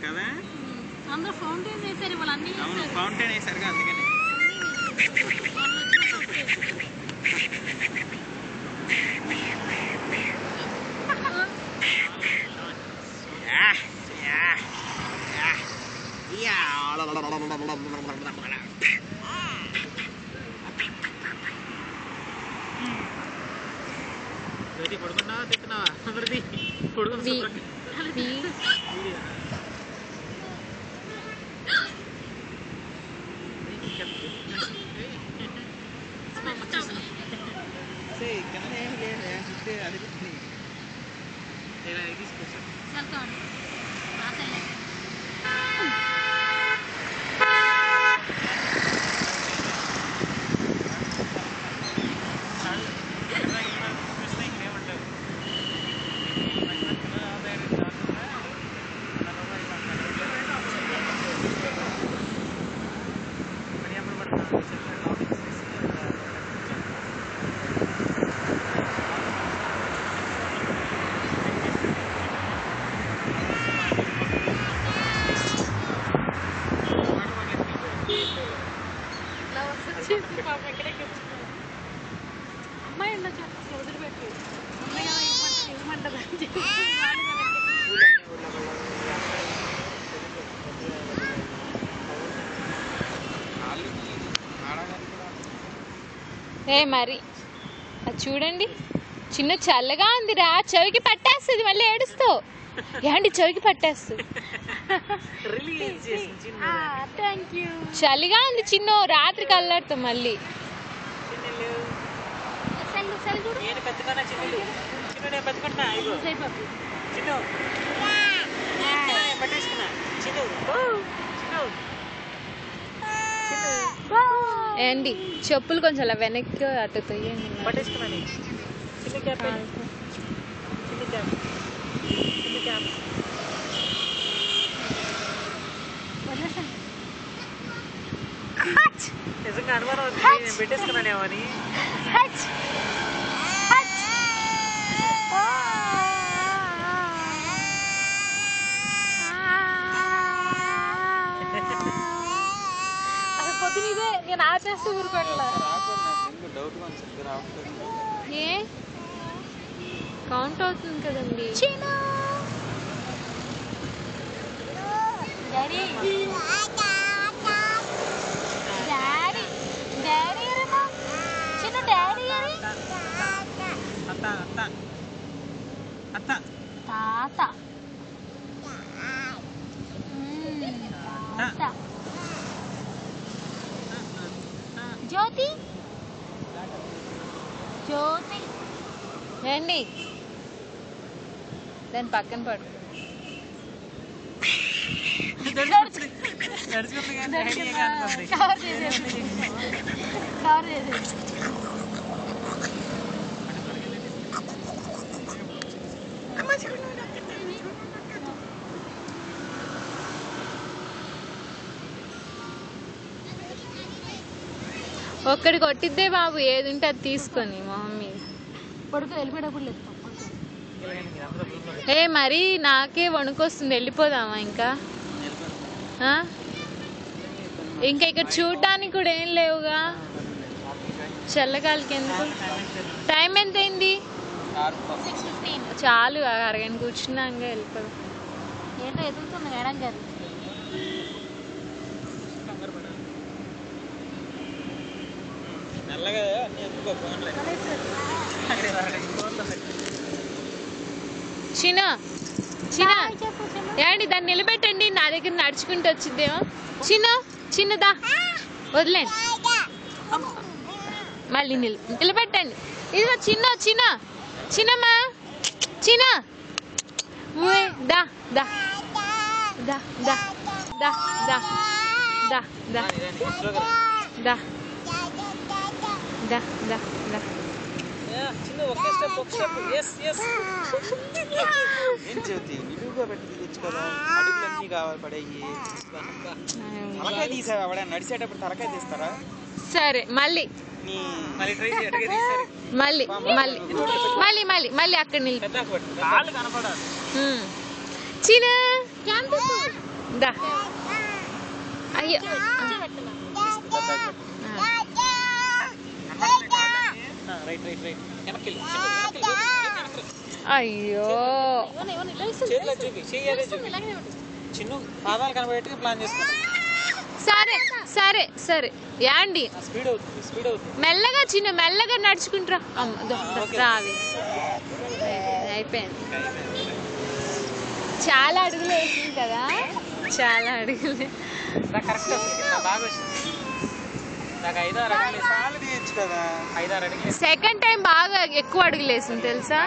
కదా అందరూ ఫౌంటైన్ వేసారు ఇవాళ అన్ని ఫౌంటైన్ వేసారుగా అందుకని పడుకున్నావా తిట్టున్నావా పడుకుని అమ్మాయి ఉండొచ్చు వదిలిపెట్టి అమ్మాయి ఇవ్వమంటది మరి అది చూడండి చిన్న చల్లగా ఉందిరా చెవికి పట్టేస్తుంది మళ్ళీ ఏడుస్తావు ఏంటి చెవికి పట్టేస్తుంది చలిగా ఉంది చిన్న రాత్రికి అల్లాడుతాం మళ్ళీ ఏంటి చెప్పులు కొంచెం అలా వెనక్కి అటు తొయ్యండి నిజంగా అనుమానం నేను పెట్టేసుకున్నానేమో అని పొద్దునిదే నేను ఆచేస్తూ ఊరుకోట్లా ఏ కౌంట్ అవుతుంది కదండి జ్యోతి జ్యోతి రండి దాని పక్కన పడు ఒక్కడి కొట్టిద్దే బాబు ఏది ఉంటే అది తీసుకొని మా మమ్మీ పడుకో వెళ్ళిపోయేటప్పుడు లేదు మరి నాకే వణుకొస్తుంది వెళ్ళిపోదామా ఇంకా ఇంకా ఇక్కడ చూడడానికి కూడా ఏం లేవుగా చల్లగాలికి ఎందుకు టైం ఎంత అయింది చాలు అరగంట కూర్చున్నాక వెళ్ళిపోదాం ఏంటో ఎదుగుతుంది మేడం గారు చిన్న చిన్న ఏంటి దాన్ని నిలబెట్టండి నా దగ్గర నడుచుకుంటూ వచ్చిద్దేమో చిన్నదా వదిలేండి మళ్ళీ నిలబెట్టండి ఇదిగో చిన్నమ్మా దా దా దా దా దా దా దా దా దా దా దా దా చిన్న ఒకే స్టెప్ ఎస్ ఎస్ ఏం చెబుతాయి నిలువుగా పెట్టి తెచ్చు కదా అడుగులన్నీ కావాలి పడేయి తలకాయ తీసావా ఆవిడ నడిచేటప్పుడు తలకాయ తీస్తారా సరే మళ్ళీ నీ మళ్ళీ ట్రై చేయి అటుగా తీసారు మళ్ళీ మళ్ళీ మళ్ళీ మళ్ళీ మళ్ళీ అక్కడ నిల్పు పెద్ద కాళ్ళు కనపడాలి చిన్న దా అయ్యో రైట్ రైట్ రైట్ వెనక్కి అయ్యో చేతిలో చూపి చెయ్యాలి చూపి చిన్న పాదాలు కనబడేట్టుగా ప్లాన్ చేసుకున్నాం సరే సరే సరే యాండి స్పీడ్ అవుతుంది మెల్లగా చిన్న మెల్లగా నడుచుకుంటారా రావి అయిపోయింది చాలా అడుగులు వేసింది కదా చాలా అడుగులు కరెక్ట్ బాగా వచ్చింది నాకు 5-6 అడుగులు కాళ్ళు తీయచ్చు కదా 5-6 అడుగులు సెకండ్ టైం బాగా ఎక్కువ అడుగులు వేసింది తెలుసా